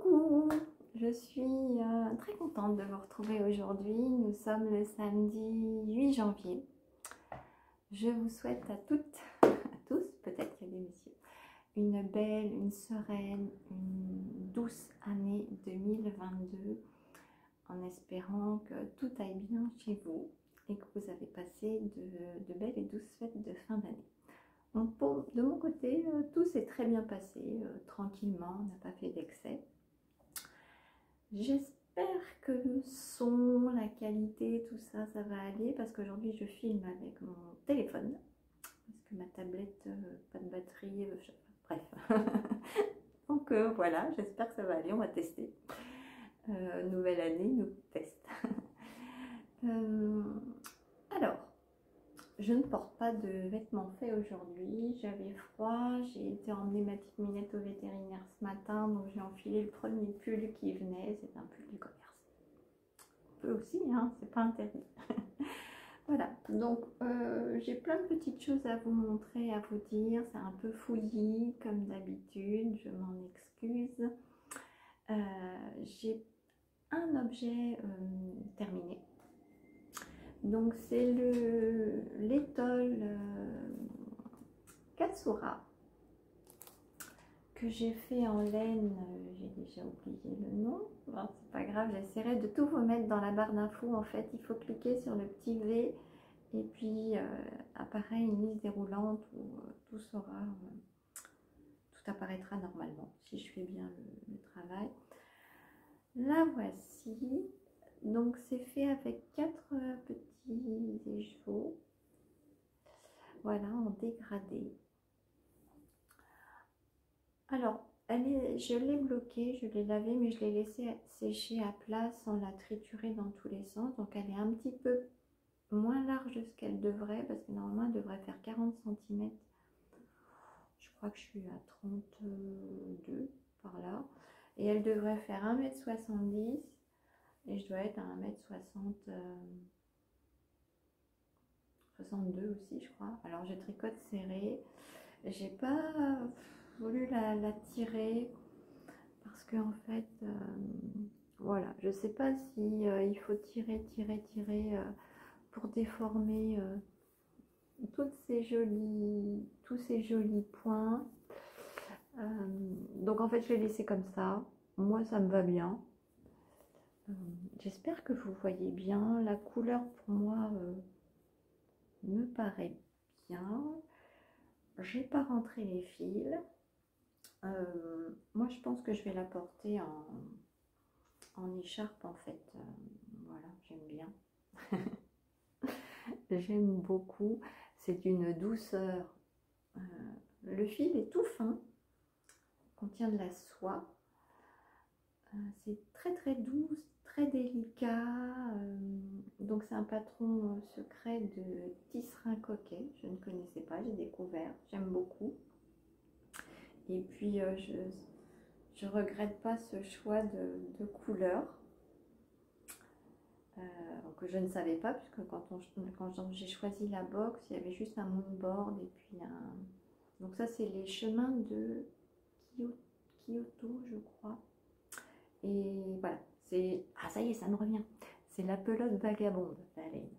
Coucou, je suis très contente de vous retrouver aujourd'hui. Nous sommes le samedi 8 janvier. Je vous souhaite à toutes, à tous, peut-être qu'il y a des messieurs, une belle, une sereine, une douce année 2022, en espérant que tout aille bien chez vous et que vous avez passé de belles et douces fêtes de fin d'année. De mon côté, tout s'est très bien passé, tranquillement, on n'a pas fait d'excès. J'espère que le son, la qualité, tout ça, ça va aller parce qu'aujourd'hui je filme avec mon téléphone parce que ma tablette, pas de batterie, bref. Donc voilà, j'espère que ça va aller, on va tester. Nouvelle année, nouveau test. Alors, je ne porte pas de vêtements faits aujourd'hui, j'avais froid, j'ai été emmener ma petite Minette au vétérinaire ce matin, donc j'ai enfilé le premier pull qui venait, c'est un pull du commerce. On peut aussi, hein, c'est pas interdit. Voilà, donc j'ai plein de petites choses à vous montrer, à vous dire, c'est un peu fouillis comme d'habitude, je m'en excuse. J'ai un objet terminé. Donc c'est l'étole Katsura que j'ai fait en laine, j'ai déjà oublié le nom, bon, c'est pas grave, j'essaierai de tout vous mettre dans la barre d'infos. En fait il faut cliquer sur le petit V et puis apparaît une liste déroulante où tout sera, tout apparaîtra normalement si je fais bien le travail. La voici. Donc c'est fait avec 4 petits écheveaux, voilà, en dégradé. Alors je l'ai bloquée, je l'ai lavée, mais je l'ai laissée sécher à plat sans la triturer dans tous les sens. Donc elle est un petit peu moins large de ce qu'elle devrait, parce que normalement elle devrait faire 40 cm. Je crois que je suis à 32 par là. Et elle devrait faire 1,70 m. Et je dois être à 1,60 m, 62 aussi, je crois. Alors je tricote serré. J'ai pas voulu la tirer parce que en fait, voilà, je sais pas si il faut tirer pour déformer tous ces jolis points. Donc en fait, je l'ai laissé comme ça. Moi, ça me va bien. J'espère que vous voyez bien. La couleur pour moi me paraît bien. J'ai pas rentré les fils. Moi je pense que je vais la porter en écharpe en fait. Voilà, j'aime bien. J'aime beaucoup. C'est d'une douceur. Le fil est tout fin. Contient de la soie. C'est très doux, très délicat. Donc c'est un patron secret de tisserand coquet. Je ne connaissais pas, j'ai découvert. J'aime beaucoup. Et puis je regrette pas ce choix de couleur que je ne savais pas, puisque quand j'ai choisi la box, il y avait juste un moonboard et puis un... Donc ça c'est les chemins de Kyoto, je crois. Et voilà, c'est... Ah ça y est, ça me revient. C'est la pelote vagabonde, la laine.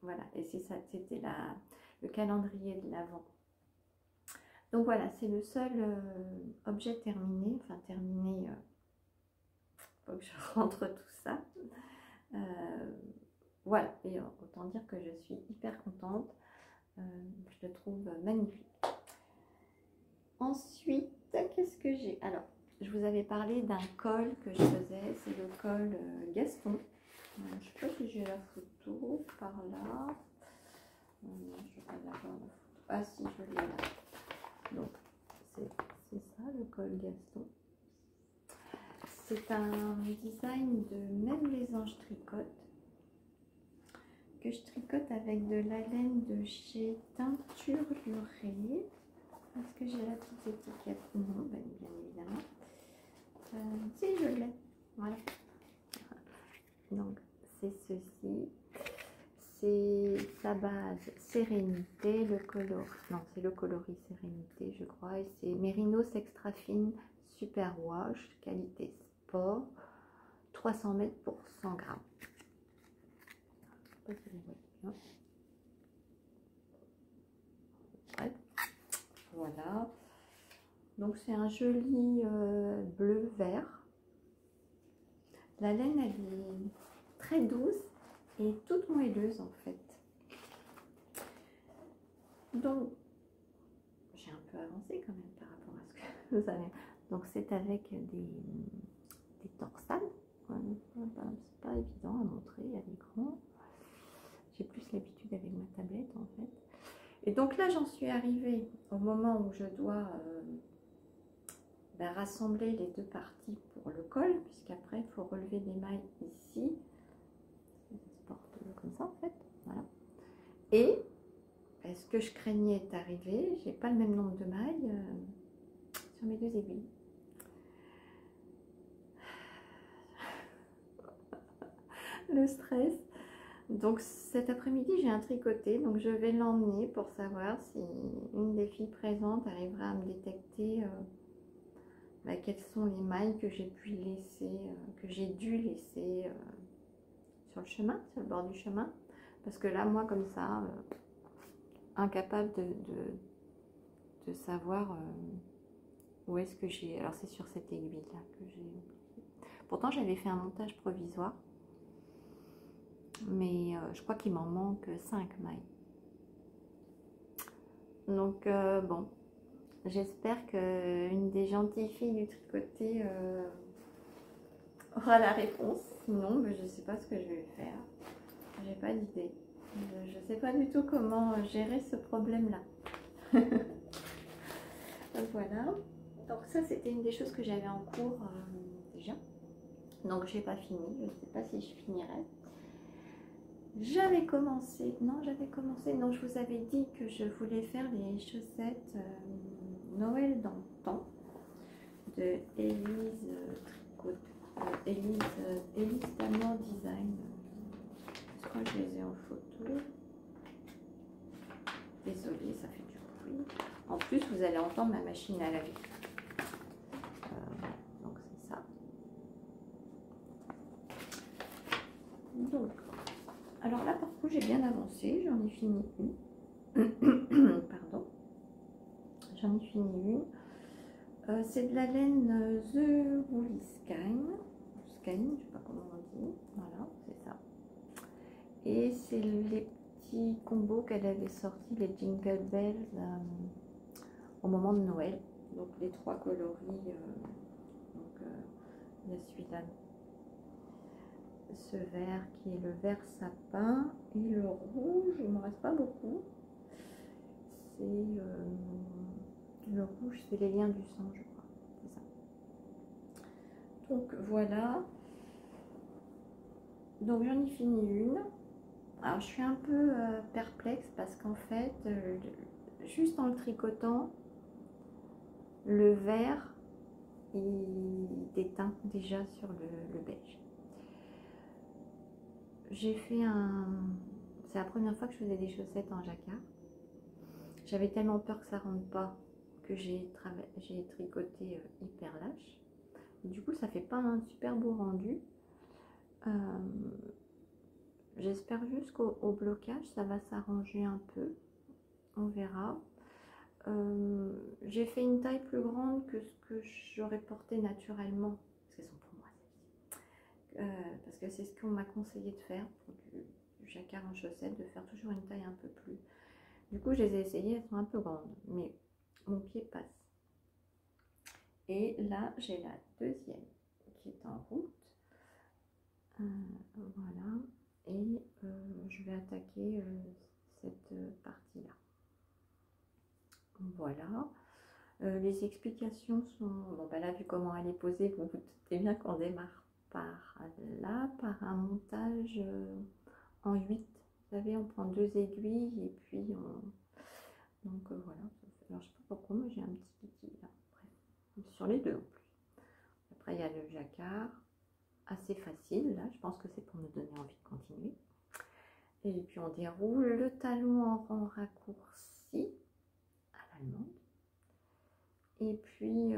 Voilà, et c'est ça, c'était le calendrier de l'Avent. Donc voilà, c'est le seul objet terminé. Enfin terminé, faut que je rentre tout ça. Voilà, et autant dire que je suis hyper contente. Je le trouve magnifique. Ensuite, qu'est-ce que j'ai? Alors, je vous avais parlé d'un col que je faisais. C'est le col Gaston. Je ne sais pas si j'ai la photo par là. Non, je vais pas l'avoir la photo. Ah si, je l'ai là. Donc, c'est ça le col Gaston. C'est un design de Même les anges tricotent, que je tricote avec de la laine de chez Teinture Lurée. Est-ce que j'ai la petite étiquette? Non, bien évidemment. Si, je l'ai. Voilà. Donc, c'est ceci. C'est sa base Sérénité, le coloris. Non, c'est le coloris Sérénité, je crois. Et c'est Mérinos Extra Fine Super Wash, qualité pas, 300 mètres pour 100 grammes. Je sais pas si vous voyez bien. Ouais. Voilà. Donc c'est un joli bleu-vert. La laine, elle est très douce et toute moelleuse en fait. Donc, j'ai un peu avancé quand même par rapport à ce que vous avez. Donc c'est avec des torsades. C'est pas évident à montrer à l'écran. J'ai plus l'habitude avec ma tablette en fait. Et donc là, j'en suis arrivée au moment où je dois rassembler les deux parties pour le col, puisqu'après, il faut relever les mailles ici. Ça se porte comme ça en fait. Voilà. Et ce que je craignais est arrivé. J'ai pas le même nombre de mailles sur mes deux aiguilles. Le stress. Donc cet après-midi, j'ai un tricoté, donc je vais l'emmener pour savoir si une des filles présentes arrivera à me détecter quelles sont les mailles que j'ai pu laisser, que j'ai dû laisser sur le chemin, sur le bord du chemin. Parce que là, moi, comme ça, incapable de savoir où est-ce que j'ai... Alors c'est sur cette aiguille-là que j'ai... Pourtant, j'avais fait un montage provisoire. Mais je crois qu'il m'en manque 5 mailles. Donc bon, j'espère qu'une des gentilles filles du tricoté aura la réponse. Sinon, je ne sais pas ce que je vais faire. J'ai pas d'idée. Je ne sais pas du tout comment gérer ce problème-là. Voilà. Donc ça, c'était une des choses que j'avais en cours déjà. Donc j'ai pas fini. Je ne sais pas si je finirai. J'avais commencé, non, je vous avais dit que je voulais faire les chaussettes Noël dans le temps de Élise Élise d'Amour Design. Je crois que je les ai en photo. Désolée, ça fait du bruit. En plus, vous allez entendre ma machine à laver. Donc c'est ça. Donc, alors là, par contre, j'ai bien avancé. J'en ai fini une. Pardon. J'en ai fini une. C'est de la laine The Woolly Skein. Skein, je sais pas comment on dit. Voilà, c'est ça. Et c'est les petits combos qu'elle avait sortis, les Jingle Bells, au moment de Noël. Donc les 3 coloris. Il y a celui-là. Ce vert qui est le vert sapin et le rouge, il ne me reste pas beaucoup. C'est le rouge, c'est les liens du sang, je crois. C'est ça. Donc voilà. Donc j'en ai fini une. Alors je suis un peu perplexe parce qu'en fait, juste en le tricotant, le vert il déteint déjà sur le beige. J'ai fait c'est la première fois que je faisais des chaussettes en jacquard. J'avais tellement peur que ça rentre pas que j'ai tricoté hyper lâche. Du coup, ça fait pas un super beau rendu. J'espère juste qu'au blocage, ça va s'arranger un peu. On verra. J'ai fait une taille plus grande que ce que j'aurais porté naturellement. Parce qu'elles sont pour moi, celles-ci. Parce que c'est ce qu'on m'a conseillé de faire pour du jacquard en chaussettes, de faire toujours une taille un peu plus. Du coup, je les ai essayées, elles sont un peu grandes, mais mon pied passe. Et là, j'ai la deuxième qui est en route. Voilà. Et je vais attaquer cette partie-là. Voilà. Les explications sont... Bon, là, vu comment elle est posée, vous vous doutez bien qu'on démarre par là, par un montage en 8. Vous savez, on prend 2 aiguilles et puis on... Donc voilà. Alors, je sais pas pourquoi, moi j'ai un petit kiki là. Après, sur les deux en plus. Après, il y a le jacquard. Assez facile, là. Je pense que c'est pour nous donner envie de continuer. Et puis, on déroule le talon en rang raccourci à l'allemande. Et puis,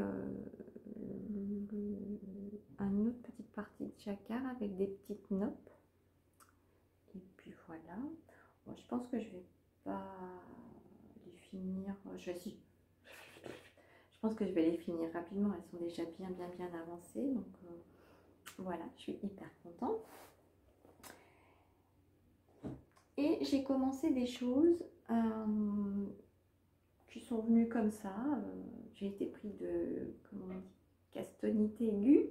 un jacquard avec des petites noppes. Et puis voilà. Bon, je pense que je vais pas les finir. Je pense que je vais les finir rapidement. Elles sont déjà bien avancées. Donc voilà, je suis hyper contente. Et j'ai commencé des choses qui sont venues comme ça. J'ai été pris de, comment on dit, castonité aiguë.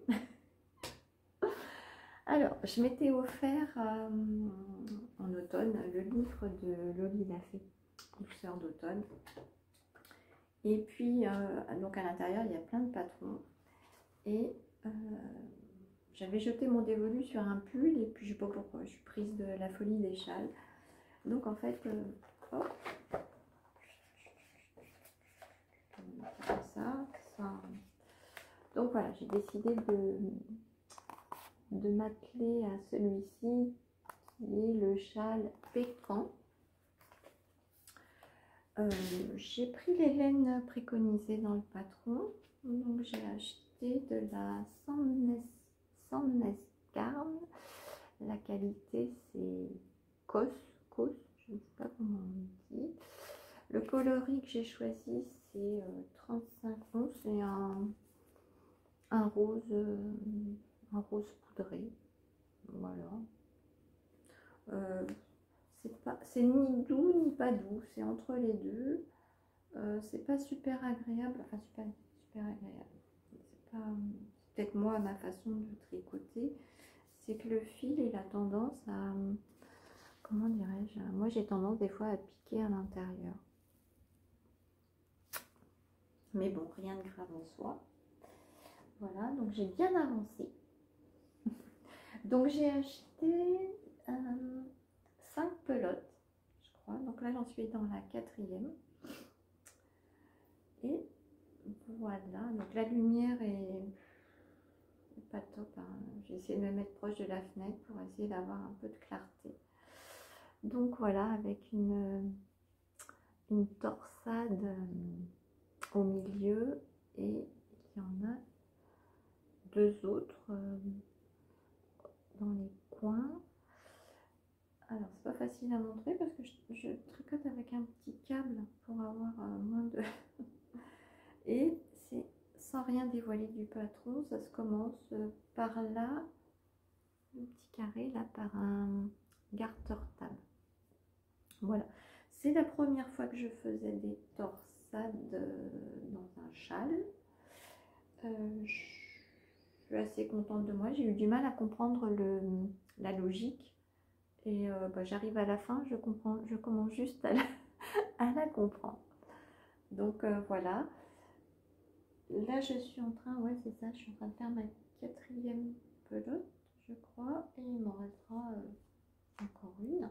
Alors, je m'étais offert en automne le livre de Loli Lafay, Douceur d'automne. Et puis, donc à l'intérieur, il y a plein de patrons. Et j'avais jeté mon dévolu sur un pull, et puis je ne sais pas pourquoi, je suis prise de la folie des châles. Donc en fait, hop, ça. Donc voilà, j'ai décidé de m'atteler à celui-ci, qui est le châle Pécan. J'ai pris les laines préconisées dans le patron. Donc j'ai acheté de la Samnesgarn. La qualité c'est Cos, je ne sais pas comment on dit. Le coloris que j'ai choisi c'est 3511, c'est un rose poudré. Voilà. C'est ni doux ni pas doux, c'est entre les deux. C'est pas super agréable, enfin super agréable. C'est peut-être moi ma façon de tricoter, c'est que le fil il a tendance à, comment dirais-je, moi j'ai tendance des fois à piquer à l'intérieur. Mais bon, rien de grave en soi. Voilà, donc j'ai bien avancé. Donc j'ai acheté 5 pelotes, je crois. Donc là j'en suis dans la 4e. Et voilà, donc la lumière est pas top. Hein. J'ai essayé de me mettre proche de la fenêtre pour essayer d'avoir un peu de clarté. Donc voilà, avec une torsade au milieu, et il y en a 2 autres dans les coins. Alors c'est pas facile à montrer parce que je tricote avec un petit câble pour avoir moins de... Et c'est sans rien dévoiler du patron, ça se commence par là, le petit carré là, par un garter tab. Voilà, c'est la première fois que je faisais des torsades dans un châle. Je suis assez contente de moi, j'ai eu du mal à comprendre la logique. Et j'arrive à la fin, je commence juste à la comprendre. Donc voilà. Là, je suis en train, ouais, c'est ça, je suis en train de faire ma 4e pelote, je crois, et il m'en restera encore une.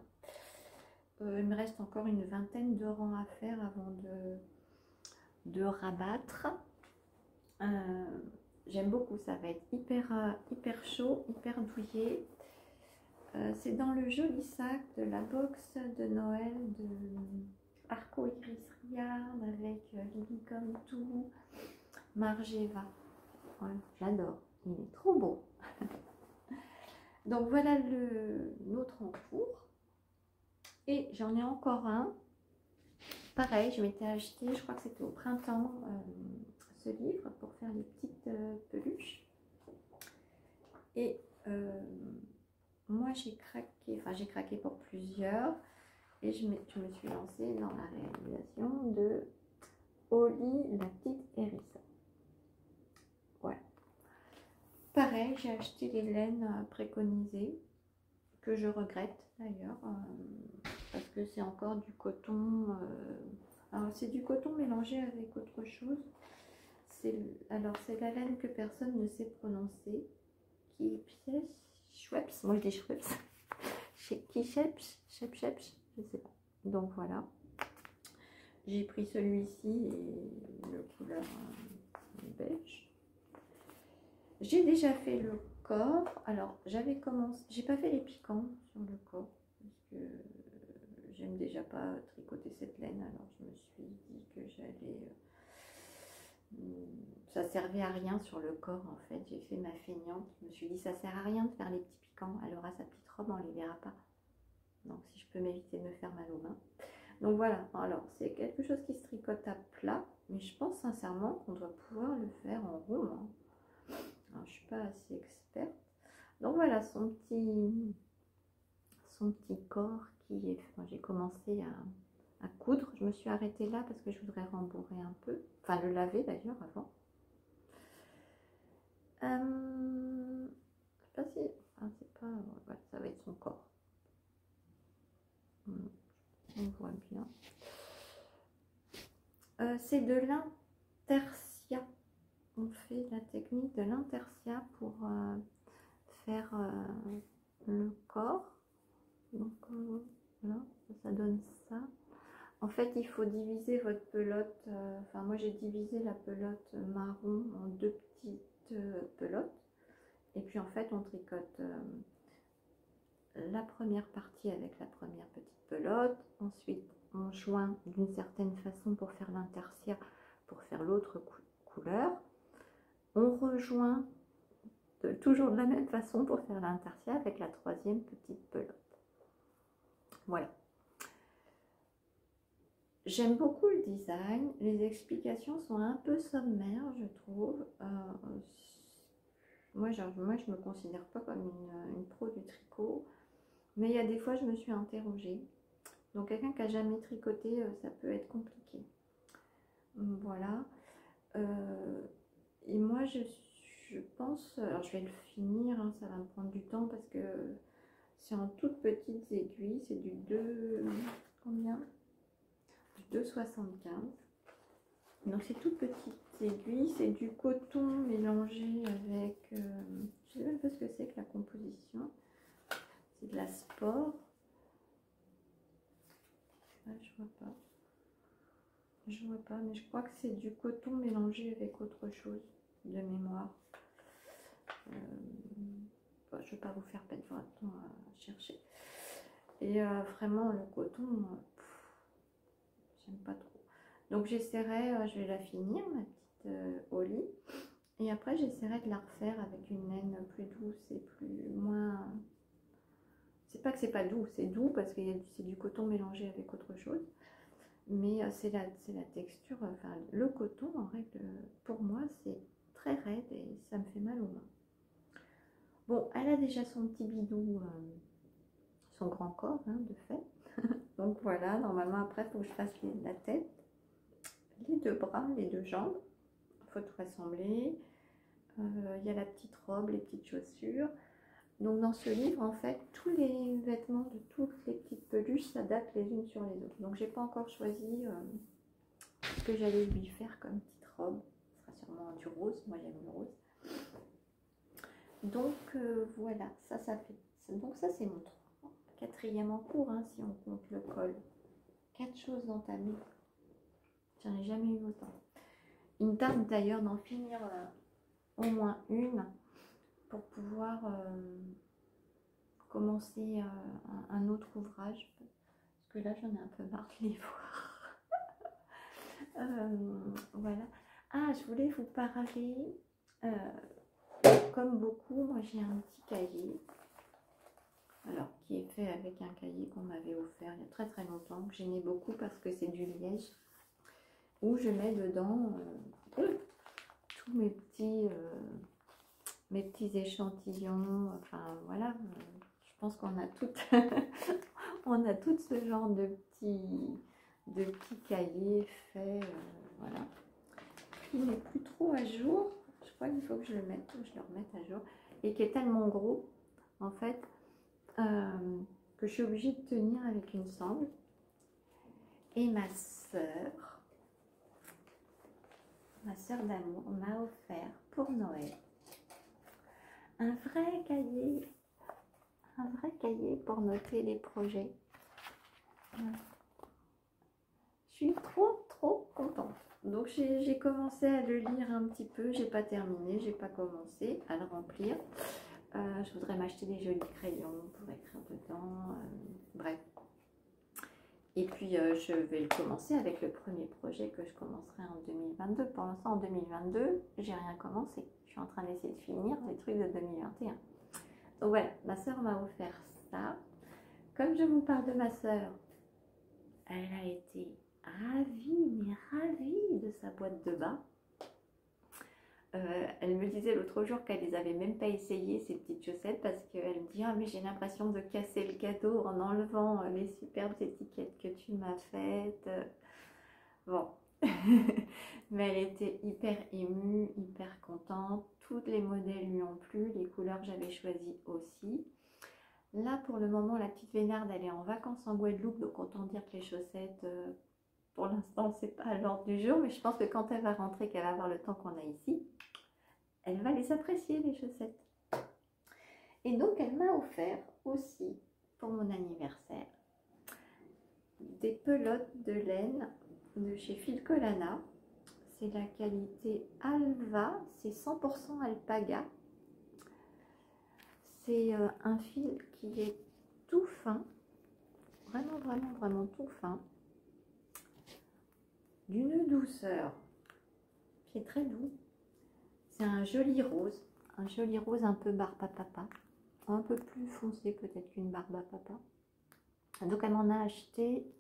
Il me reste encore une vingtaine de rangs à faire avant de rabattre. J'aime beaucoup, ça va être hyper chaud, hyper douillet. C'est dans le joli sac de la box de Noël de Arco Iris Riard avec Lily Comme Tout. Margeva, ouais, j'adore, il est trop beau. Donc voilà l'autre en cours. Et j'en ai encore un. Pareil, je m'étais acheté, je crois que c'était au printemps, ce livre pour faire les petites peluches. Et moi j'ai craqué pour plusieurs. Et je me suis lancée dans la réalisation de Oli, la petite hérissa. Ouais. Pareil, j'ai acheté les laines préconisées, que je regrette d'ailleurs, parce que c'est encore du coton. Alors c'est du coton mélangé avec autre chose. Alors c'est la laine que personne ne sait prononcer, qui Schweppes, moi je dis Schweppes, qui Schweppes, je sais pas. Donc voilà, j'ai pris celui-ci et le couleur beige. J'ai déjà fait le corps. Alors j'avais commencé, j'ai pas fait les piquants sur le corps parce que j'aime déjà pas tricoter cette laine, alors je me suis dit que j'allais Ça servait à rien sur le corps en fait. J'ai fait ma feignante. Je me suis dit ça sert à rien de faire les petits piquants. Elle aura sa petite robe, on ne les verra pas. Donc si je peux m'éviter de me faire mal aux mains. Donc voilà, alors c'est quelque chose qui se tricote à plat, mais je pense sincèrement qu'on doit pouvoir le faire en rond. Hein. Alors, je ne suis pas assez experte. Donc voilà son petit corps qui est... Enfin, j'ai commencé à coudre. Je me suis arrêtée là parce que je voudrais rembourrer un peu. Enfin le laver d'ailleurs avant. Je sais pas si... Enfin, c'est pas... Ouais, ça va être son corps. On voit bien. C'est de l'intersia. On fait la technique de l'intersia pour faire le corps. Donc voilà, ça donne ça. En fait, il faut diviser votre pelote. Enfin, moi j'ai divisé la pelote marron en deux petites pelotes. Et puis en fait, on tricote la première partie avec la première petite pelote. Ensuite, on joint d'une certaine façon pour faire l'intersia, pour faire l'autre couleur. On rejoint toujours de la même façon pour faire l'intersia avec la troisième petite pelote. Voilà. J'aime beaucoup le design. Les explications sont un peu sommaires, je trouve. Moi, je ne me considère pas comme une pro du tricot. Mais il y a des fois, je me suis interrogée. Donc, quelqu'un qui n'a jamais tricoté, ça peut être compliqué. Voilà. Et moi, je pense... Alors, je vais le finir. Hein, ça va me prendre du temps parce que c'est en toutes petites aiguilles. C'est du 2... Combien ? 2,75. Donc, c'est toutes petites aiguilles. C'est du coton mélangé avec... je ne sais même pas ce que c'est que la composition. C'est de la sport. Ah, je vois pas. Je vois pas, mais je crois que c'est du coton mélangé avec autre chose de mémoire. Bon, je ne vais pas vous faire perdre votre temps à chercher. Et vraiment, le coton, j'aime pas trop. Donc j'essaierai, je vais la finir, ma petite Oli. Et après, j'essaierai de la refaire avec une laine plus douce et moins... C'est pas que c'est pas doux, c'est doux parce que c'est du coton mélangé avec autre chose. Mais c'est la texture, enfin le coton en règle, pour moi c'est très raide et ça me fait mal aux mains. Bon, elle a déjà son petit bidou, son grand corps hein, de fait. Donc voilà, normalement après il faut que je fasse la tête, les deux bras, les deux jambes. Il faut tout rassembler. Il y a la petite robe, les petites chaussures. Donc dans ce livre, en fait, tous les vêtements de toutes les petites peluches s'adaptent les unes sur les autres. Donc j'ai pas encore choisi ce que j'allais lui faire comme petite robe. Ce sera sûrement du rose, moi j'aime le rose. Donc voilà, ça fait. Donc ça c'est mon 4e en cours, hein, si on compte le col. 4 choses entamées. J'en ai jamais eu autant. Il me tarde d'ailleurs d'en finir au moins une pour pouvoir commencer un autre ouvrage. Parce que là, j'en ai un peu marre de les voir. Voilà. Ah, je voulais vous parler. Comme beaucoup, moi j'ai un petit cahier. Alors, qui est fait avec un cahier qu'on m'avait offert il y a très très longtemps, que j'aimais beaucoup parce que c'est du liège. Où je mets dedans tous mes petits échantillons. Enfin, voilà. Je pense qu'on a toutes on a tout ce genre de petits cahiers faits, voilà. Il n'est plus trop à jour. Je crois qu'il faut que je le remette à jour. Et qui est tellement gros, en fait, que je suis obligée de tenir avec une sangle. Et ma sœur d'amour m'a offert pour Noël un vrai cahier pour noter les projets. Voilà. Je suis trop contente. Donc j'ai commencé à le lire un petit peu, j'ai pas terminé, j'ai pas commencé à le remplir. Je voudrais m'acheter des jolis crayons pour écrire dedans, bref. Et puis je vais le commencer avec le premier projet que je commencerai en 2022. Pour l'instant en 2022, j'ai rien commencé. Je suis en train d'essayer de finir les trucs de 2021. Donc voilà, ma soeur m'a offert ça. Comme je vous parle de ma soeur, elle a été ravie, mais ravie de sa boîte de bain. Elle me disait l'autre jour qu'elle les avait même pas essayées, ces petites chaussettes, parce qu'elle me dit ah mais j'ai l'impression de casser le cadeau en enlevant les superbes étiquettes que tu m'as faites. Bon, mais elle était hyper émue, hyper contente. Tous les modèles lui ont plu, les couleurs que j'avais choisies aussi. Là pour le moment la petite Vénarde elle est en vacances en Guadeloupe, donc autant dire que les chaussettes pour l'instant c'est pas à l'ordre du jour, mais je pense que quand elle va rentrer, qu'elle va avoir le temps qu'on a ici, elle va les apprécier les chaussettes. Et donc elle m'a offert aussi pour mon anniversaire des pelotes de laine de chez Filcolana. C'est la qualité Alva, c'est 100% alpaga. C'est un fil qui est tout fin, vraiment vraiment vraiment tout fin, d'une douceur qui est très doux. C'est un joli rose un peu barbe à papa, un peu plus foncé peut-être qu'une barbe à papa. Donc elle m'en a acheté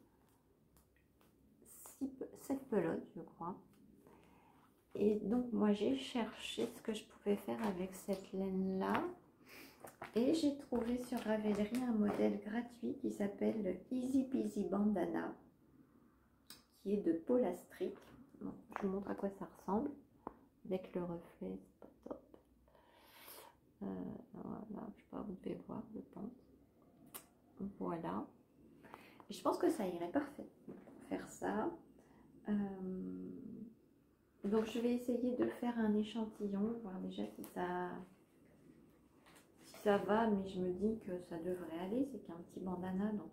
7 pelotes je crois. Et donc moi j'ai cherché ce que je pouvais faire avec cette laine là. Et j'ai trouvé sur Ravelry un modèle gratuit qui s'appelle Easy Peasy Bandana, qui est de Polastri. Bon, je vous montre à quoi ça ressemble avec le reflet, c'est pas top. Voilà, je sais pas, vous devez voir, je pense. Voilà. Et je pense que ça irait parfait pour faire ça. Donc je vais essayer de faire un échantillon, voir déjà si ça va, mais je me dis que ça devrait aller. C'est qu'un petit bandana, donc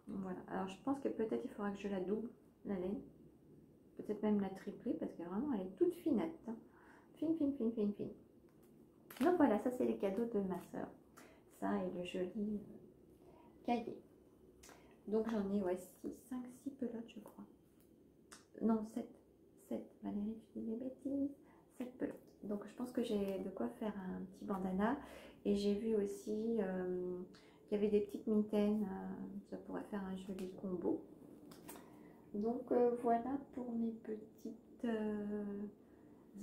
voilà. Alors je pense que peut-être il faudra que je la double, la laine. Peut-être même la tripler, parce que vraiment elle est toute finette. Hein. Fine, fine, fine, fine, fine. Donc voilà, ça c'est les cadeaux de ma soeur. Ça et le joli cahier. Donc j'en ai ouais, 5, 6 pelotes je crois. Non, 7. Valérie, tu dis des bêtises. 7 pelotes. Donc je pense que j'ai de quoi faire un petit bandana. Et j'ai vu aussi qu'il y avait des petites mitaines. Ça pourrait faire un joli combo. Donc voilà pour mes petites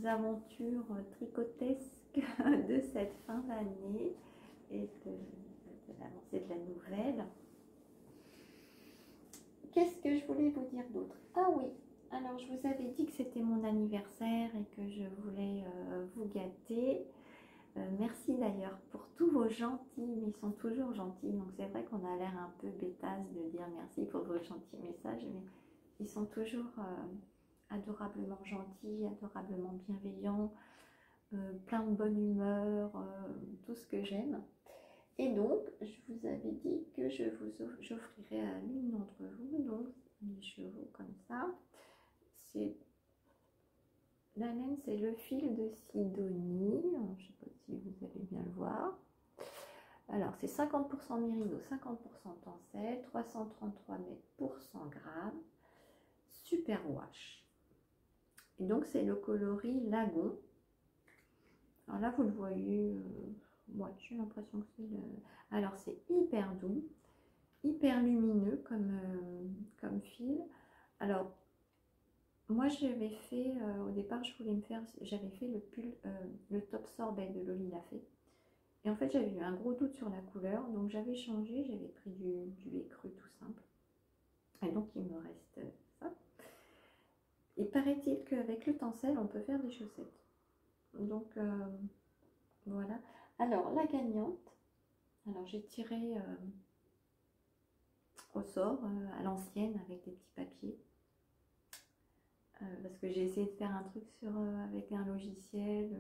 aventures tricotesques de cette fin d'année et de l'avancée de la nouvelle. Qu'est-ce que je voulais vous dire d'autre? Ah oui, alors je vous avais dit que c'était mon anniversaire et que je voulais vous gâter. Merci d'ailleurs pour tous vos gentils, mais ils sont toujours gentils, donc c'est vrai qu'on a l'air un peu bêtasse de dire merci pour vos gentils messages, mais ils sont toujours adorablement gentils, adorablement bienveillants, plein de bonne humeur, tout ce que j'aime. Et donc, je vous avais dit que j'offrirais à l'une d'entre vous, donc les chevaux comme ça. C'est la laine, c'est le fil de Sidonie. Alors, je ne sais pas si vous allez bien le voir. Alors, c'est 50% mérinos, 50% tencel, 333 mètres pour 100 grammes. Super wash. Et donc, c'est le coloris Lagon. Alors là, vous le voyez, moi, j'ai l'impression que c'est le... Alors, c'est hyper doux, hyper lumineux comme fil. Alors, moi, j'avais fait, au départ, je voulais me faire, j'avais fait le pull, le top sorbet de Loli l'a fait. Et en fait, j'avais eu un gros doute sur la couleur, donc j'avais changé, j'avais pris du lait cru tout simple. Et donc, il me reste ça. Et paraît-il qu'avec le tencel, on peut faire des chaussettes. Donc, voilà. Alors, la gagnante, alors j'ai tiré au sort à l'ancienne avec des petits papiers. Parce que j'ai essayé de faire un truc avec un logiciel.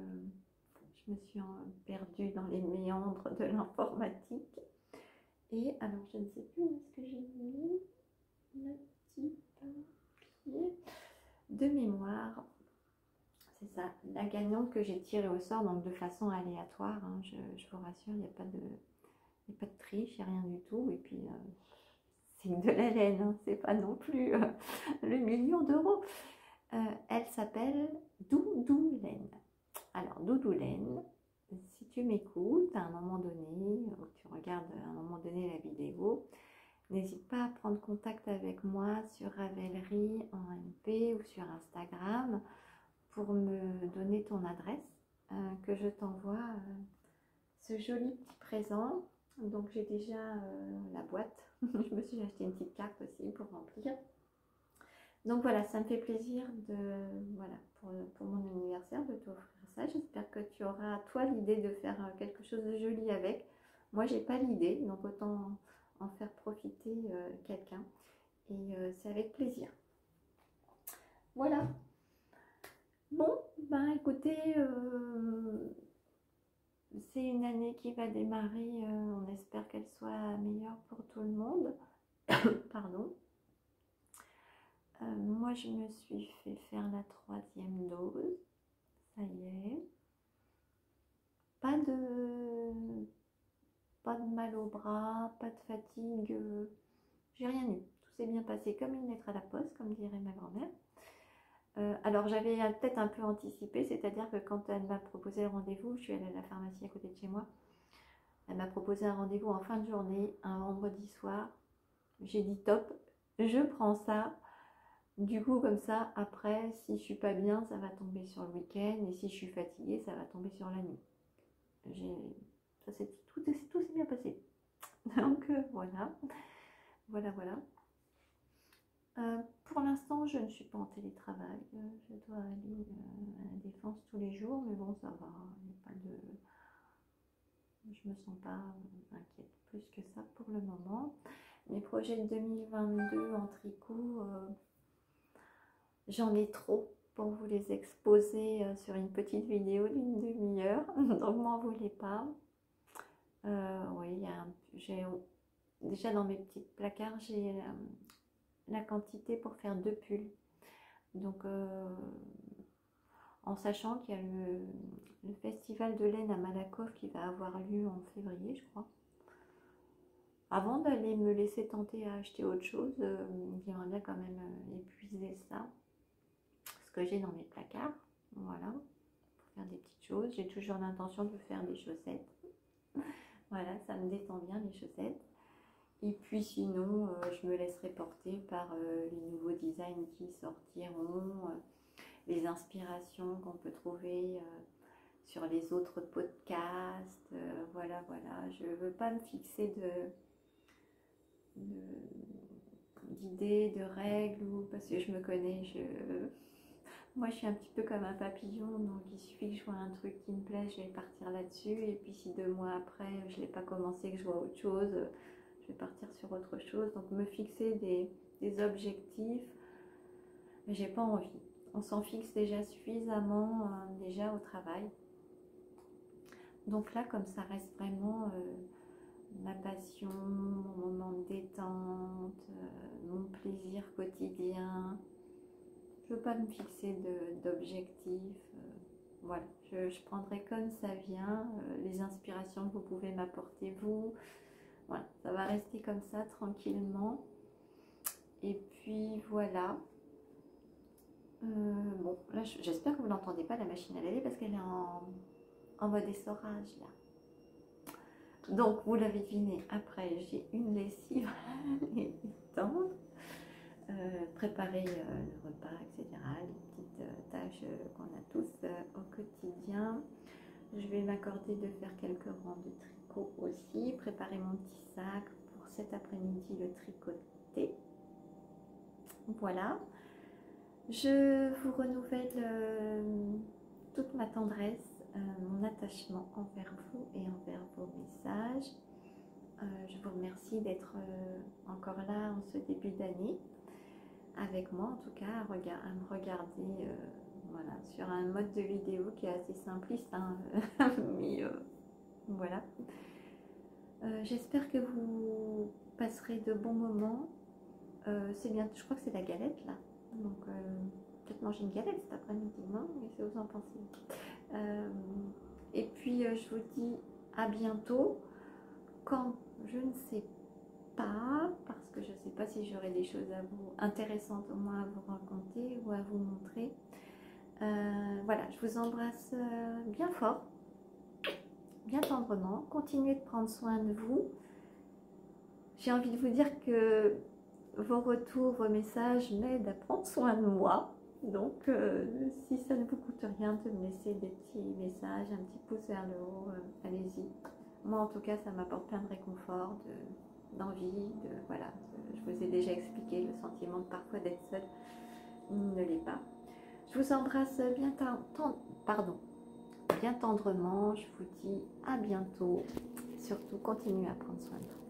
Je me suis perdue dans les méandres de l'informatique. Et alors, je ne sais plus où est-ce que j'ai mis le petit papier de mémoire. C'est ça, la gagnante que j'ai tirée au sort, donc de façon aléatoire. Hein, je vous rassure, il n'y a pas de triche, il n'y a rien du tout. Et puis, c'est de la laine, hein, c'est pas non plus le million d'euros. Elle s'appelle Doudou Laine. Alors Doudou Laine, si tu m'écoutes à un moment donné, ou tu regardes à un moment donné la vidéo, n'hésite pas à prendre contact avec moi sur Ravelry en MP ou sur Instagram pour me donner ton adresse, que je t'envoie ce joli petit présent. Donc j'ai déjà la boîte, je me suis acheté une petite carte aussi pour remplir. Donc voilà, ça me fait plaisir de, voilà, pour mon anniversaire de t'offrir ça. J'espère que tu auras toi l'idée de faire quelque chose de joli avec. Moi j'ai pas l'idée, donc autant en faire profiter quelqu'un. Et c'est avec plaisir. Voilà. Bon, ben écoutez, c'est une année qui va démarrer, on espère qu'elle soit meilleure pour tout le monde. Pardon. Moi, je me suis fait faire la 3e dose. Ça y est. Pas de mal au bras, pas de fatigue. J'ai rien eu. Tout s'est bien passé comme une lettre à la poste, comme dirait ma grand-mère. Alors j'avais peut-être un peu anticipé, c'est-à-dire que quand elle m'a proposé le rendez-vous, je suis allée à la pharmacie à côté de chez moi. Elle m'a proposé un rendez-vous en fin de journée, un vendredi soir. J'ai dit top, je prends ça. Du coup, comme ça, après, si je suis pas bien, ça va tomber sur le week-end. Et si je suis fatiguée, ça va tomber sur la nuit. Tout s'est bien passé. Donc voilà. Pour l'instant, je ne suis pas en télétravail. Je dois aller à la Défense tous les jours, mais bon, ça va. Il n'y a pas de... Je me sens pas inquiète plus que ça pour le moment. Mes projets de 2022 en tricot, j'en ai trop pour vous les exposer sur une petite vidéo d'une demi-heure, donc m'en voulez pas. Oui, déjà dans mes petits placards, j'ai la quantité pour faire 2 pulls. Donc, en sachant qu'il y a le festival de laine à Malakoff qui va avoir lieu en février, je crois. Avant d'aller me laisser tenter à acheter autre chose, j'aimerais bien quand même épuiser ça, ce que j'ai dans mes placards. Voilà, pour faire des petites choses. J'ai toujours l'intention de faire des chaussettes. Voilà, ça me détend bien les chaussettes. Et puis sinon, je me laisserai porter par les nouveaux designs qui sortiront, les inspirations qu'on peut trouver sur les autres podcasts. Voilà. Je ne veux pas me fixer d'idées, de règles, parce que je me connais. Moi, je suis un petit peu comme un papillon, donc il suffit que je vois un truc qui me plaît, je vais partir là-dessus. Et puis si 2 mois après, je ne l'ai pas commencé, que je vois autre chose, je vais partir sur autre chose. Donc me fixer des objectifs, j'ai pas envie. On s'en fixe déjà suffisamment déjà au travail. Donc là, comme ça reste vraiment ma passion, mon moment de détente, mon plaisir quotidien. Je ne veux pas me fixer d'objectifs. Voilà, je prendrai comme ça vient, les inspirations que vous pouvez m'apporter vous. Voilà, ça va rester comme ça tranquillement. Et puis voilà. Bon, là j'espère que vous n'entendez pas la machine à laver parce qu'elle est en mode essorage là. Donc vous l'avez deviné, après j'ai une lessive étendre, préparer le repas, etc. Les petites tâches qu'on a tous au quotidien. Je vais m'accorder de faire quelques rangs de tricot aussi, préparer mon petit sac pour cet après-midi le tricoter. Voilà. Je vous renouvelle toute ma tendresse, mon attachement envers vous et envers vos messages. Je vous remercie d'être encore là en ce début d'année, avec moi en tout cas, à me regarder voilà, sur un mode de vidéo qui est assez simpliste, hein, mais voilà. J'espère que vous passerez de bons moments. C'est bien, je crois que c'est la galette là, donc peut-être manger une galette cet après-midi, non? Qu'est-ce que vous en pensez? Et puis je vous dis à bientôt, quand je ne sais pas, parce que je ne sais pas si j'aurai des choses à vous intéressantes au moins à vous raconter ou à vous montrer. Voilà, je vous embrasse bien fort, bien tendrement. Continuez de prendre soin de vous. J'ai envie de vous dire que vos retours, vos messages m'aident à prendre soin de moi. Donc, si ça ne vous coûte rien de me laisser des petits messages, un petit pouce vers le haut, allez-y. Moi, en tout cas, ça m'apporte plein de réconfort, d'envie, voilà. Je vous ai déjà expliqué le sentiment de parfois d'être seule ne l'est pas. Je vous embrasse bien tendrement. Je vous dis à bientôt. Surtout, continuez à prendre soin de vous.